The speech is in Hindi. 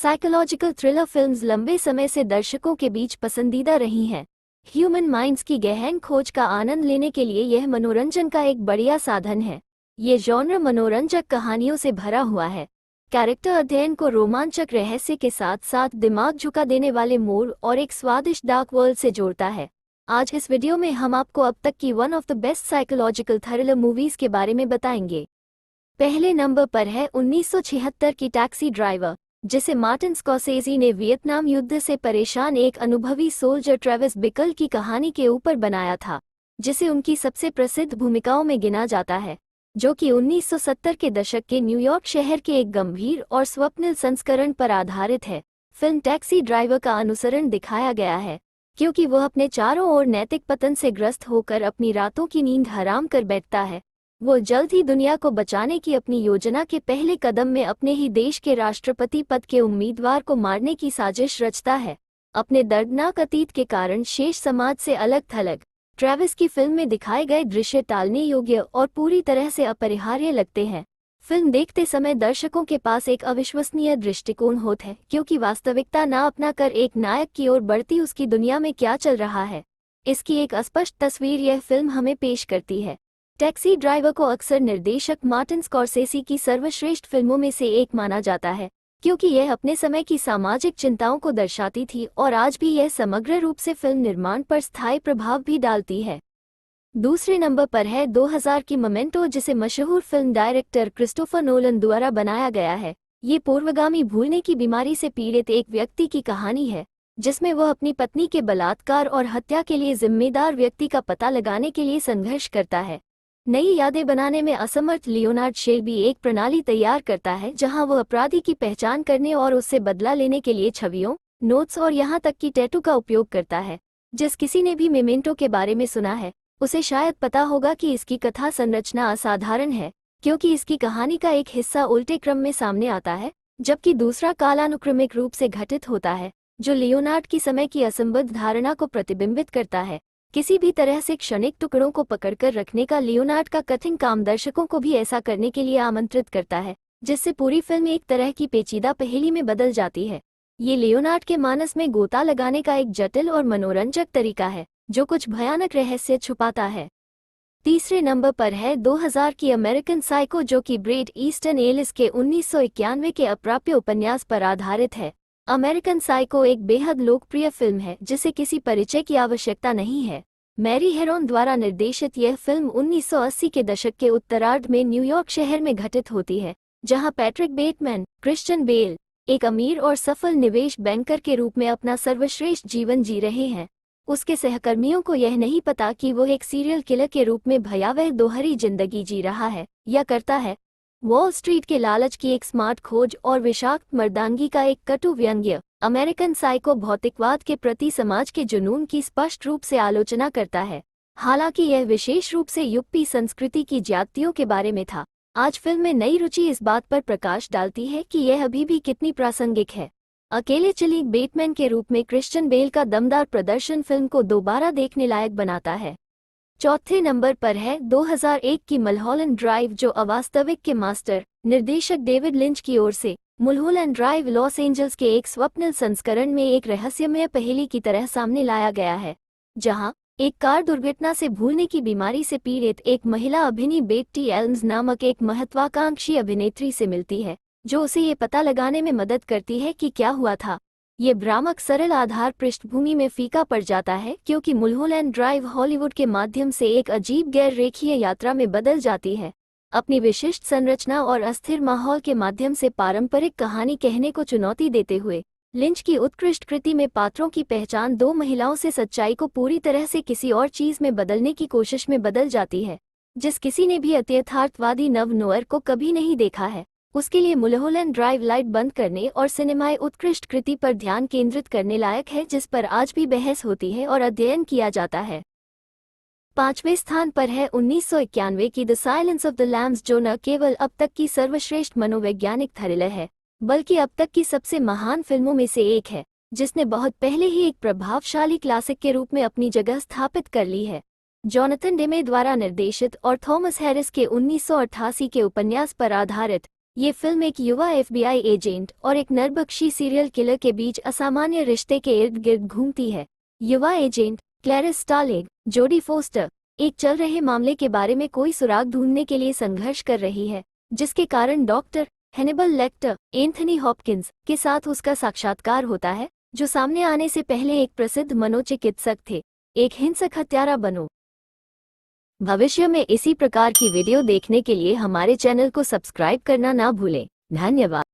साइकोलॉजिकल थ्रिलर फिल्म्स लंबे समय से दर्शकों के बीच पसंदीदा रही हैं। ह्यूमन माइंड्स की गहन खोज का आनंद लेने के लिए यह मनोरंजन का एक बढ़िया साधन है। ये जॉनर मनोरंजक कहानियों से भरा हुआ है। कैरेक्टर अध्ययन को रोमांचक रहस्य के साथ साथ दिमाग झुका देने वाले मोड़ और एक स्वादिष्ट डार्क वर्ल्ड से जोड़ता है। आज इस वीडियो में हम आपको अब तक की one of the best psychological thriller movies के बारे में बताएंगे। पहले नंबर पर है 1976 की टैक्सी ड्राइवर, जिसे मार्टिन स्कॉर्सेज़ी ने वियतनाम युद्ध से परेशान एक अनुभवी सोल्जर ट्रेविस बिकल की कहानी के ऊपर बनाया था, जिसे उनकी सबसे प्रसिद्ध भूमिकाओं में गिना जाता है, जो कि 1970 के दशक के न्यूयॉर्क शहर के एक गंभीर और स्वप्निल संस्करण पर आधारित है। फिल्म टैक्सी ड्राइवर का अनुसरण दिखाया गया है, क्योंकि वह अपने चारों ओर नैतिक पतन से ग्रस्त होकर अपनी रातों की नींद हराम कर बैठता है। वो जल्द ही दुनिया को बचाने की अपनी योजना के पहले कदम में अपने ही देश के राष्ट्रपति पद के उम्मीदवार को मारने की साजिश रचता है। अपने दर्दनाक अतीत के कारण शेष समाज से अलग थलग ट्रेविस की फिल्म में दिखाए गए दृश्य टालने योग्य और पूरी तरह से अपरिहार्य लगते हैं। फिल्म देखते समय दर्शकों के पास एक अविश्वसनीय दृष्टिकोण होता है, क्योंकि वास्तविकता ना अपना कर एक नायक की ओर बढ़ती उसकी दुनिया में क्या चल रहा है, इसकी एक अस्पष्ट तस्वीर यह फिल्म हमें पेश करती है। टैक्सी ड्राइवर को अक्सर निर्देशक मार्टिन स्कॉर्सेज़ी की सर्वश्रेष्ठ फिल्मों में से एक माना जाता है, क्योंकि यह अपने समय की सामाजिक चिंताओं को दर्शाती थी और आज भी यह समग्र रूप से फिल्म निर्माण पर स्थायी प्रभाव भी डालती है। दूसरे नंबर पर है 2000 की मोमेंटो, जिसे मशहूर फिल्म डायरेक्टर क्रिस्टोफर नोलन द्वारा बनाया गया है। ये पूर्वगामी भूलने की बीमारी से पीड़ित एक व्यक्ति की कहानी है, जिसमें वह अपनी पत्नी के बलात्कार और हत्या के लिए जिम्मेदार व्यक्ति का पता लगाने के लिए संघर्ष करता है। नई यादें बनाने में असमर्थ लियोनार्ड शेल्बी एक प्रणाली तैयार करता है, जहां वह अपराधी की पहचान करने और उससे बदला लेने के लिए छवियों, नोट्स और यहां तक कि टैटू का उपयोग करता है। जिस किसी ने भी मेमेंटो के बारे में सुना है, उसे शायद पता होगा कि इसकी कथा संरचना असाधारण है, क्योंकि इसकी कहानी का एक हिस्सा उल्टे क्रम में सामने आता है, जबकि दूसरा कालानुक्रमिक रूप से घटित होता है, जो लियोनार्ड की समय की असंबद्ध धारणा को प्रतिबिंबित करता है। किसी भी तरह से क्षणिक टुकड़ों को पकड़कर रखने का लियोनार्ड का कठिन काम दर्शकों को भी ऐसा करने के लिए आमंत्रित करता है, जिससे पूरी फिल्म एक तरह की पेचीदा पहेली में बदल जाती है। ये लियोनार्ड के मानस में गोता लगाने का एक जटिल और मनोरंजक तरीका है, जो कुछ भयानक रहस्य छुपाता है। तीसरे नंबर पर है 2000 की अमेरिकन साइको, जो कि ब्रेट ईस्टन एलिस के 1991 के अप्राप्य उपन्यास पर आधारित है। अमेरिकन साइको एक बेहद लोकप्रिय फिल्म है, जिसे किसी परिचय की आवश्यकता नहीं है। मैरी हेरोन द्वारा निर्देशित यह फिल्म 1980 के दशक के उत्तरार्ध में न्यूयॉर्क शहर में घटित होती है, जहां पैट्रिक बेटमैन, क्रिश्चियन बेल, एक अमीर और सफल निवेश बैंकर के रूप में अपना सर्वश्रेष्ठ जीवन जी रहे हैं। उसके सहकर्मियों को यह नहीं पता कि वो एक सीरियल किलर के रूप में भयावह दोहरी जिंदगी जी रहा है या करता है। वॉल स्ट्रीट के लालच की एक स्मार्ट खोज और विषाक्त मर्दांगी का एक कटु व्यंग्य, अमेरिकन साइको भौतिकवाद के प्रति समाज के जुनून की स्पष्ट रूप से आलोचना करता है। हालांकि यह विशेष रूप से यूपी संस्कृति की ज्यादतियों के बारे में था। आज फिल्म में नई रुचि इस बात पर प्रकाश डालती है कि यह अभी भी कितनी प्रासंगिक है। अकेले चली बेटमैन के रूप में क्रिश्चियन बेल का दमदार प्रदर्शन फिल्म को दोबारा देखने लायक बनाता है। चौथे नंबर पर है 2001 की मल्होलैंड ड्राइव, जो अवास्तविक के मास्टर निर्देशक डेविड लिंच की ओर से मल्होलैंड ड्राइव लॉस एंजल्स के एक स्वप्निल संस्करण में एक रहस्यमय पहेली की तरह सामने लाया गया है, जहां एक कार दुर्घटना से भूलने की बीमारी से पीड़ित एक महिला अभिनी बेट्टी एल्म्स नामक एक महत्वाकांक्षी अभिनेत्री से मिलती है, जो उसे ये पता लगाने में मदद करती है कि क्या हुआ था। ये भ्रामक सरल आधार पृष्ठभूमि में फीका पड़ जाता है, क्योंकि मल्होलैंड ड्राइव हॉलीवुड के माध्यम से एक अजीब गैर रेखीय यात्रा में बदल जाती है। अपनी विशिष्ट संरचना और अस्थिर माहौल के माध्यम से पारंपरिक कहानी कहने को चुनौती देते हुए, लिंच की उत्कृष्ट कृति में पात्रों की पहचान दो महिलाओं से सच्चाई को पूरी तरह से किसी और चीज में बदलने की कोशिश में बदल जाती है, जिस किसी ने भी अत्यथार्थवादी नव नोअर को कभी नहीं देखा है, उसके लिए मल्होलैंड ड्राइव लाइट बंद करने और सिनेमाई उत्कृष्ट कृति पर ध्यान केंद्रित करने लायक है, जिस पर आज भी बहस होती है और अध्ययन किया जाता है। पांचवें स्थान पर है 1991 की the silence of the lambs, जो न केवल अब तक की सर्वश्रेष्ठ मनोवैज्ञानिक थ्रिलर है, बल्कि अब तक की सबसे महान फिल्मों में से एक है, जिसने बहुत पहले ही एक प्रभावशाली क्लासिक के रूप में अपनी जगह स्थापित कर ली है। जोनाथन डेमे द्वारा निर्देशित और थॉमस हैरिस के 1988 के उपन्यास पर आधारित ये फिल्म एक युवा एफबीआई एजेंट और एक नरभक्षी सीरियल किलर के बीच असामान्य रिश्ते के इर्द गिर्द घूमती है। युवा एजेंट क्लैरिस स्टालेग, जोडी फोस्टर, एक चल रहे मामले के बारे में कोई सुराग ढूंढने के लिए संघर्ष कर रही है, जिसके कारण doctor Hannibal lateral, Anthony Hopkins के साथ उसका साक्षात्कार होता है, जो सामने आने से पहले एक प्रसिद्ध मनोचिकित्सक थे। एक हिंसक हत्यारा बनो। भविष्य में इसी प्रकार की वीडियो देखने के लिए हमारे चैनल को सब्सक्राइब करना ना भूलें। धन्यवाद।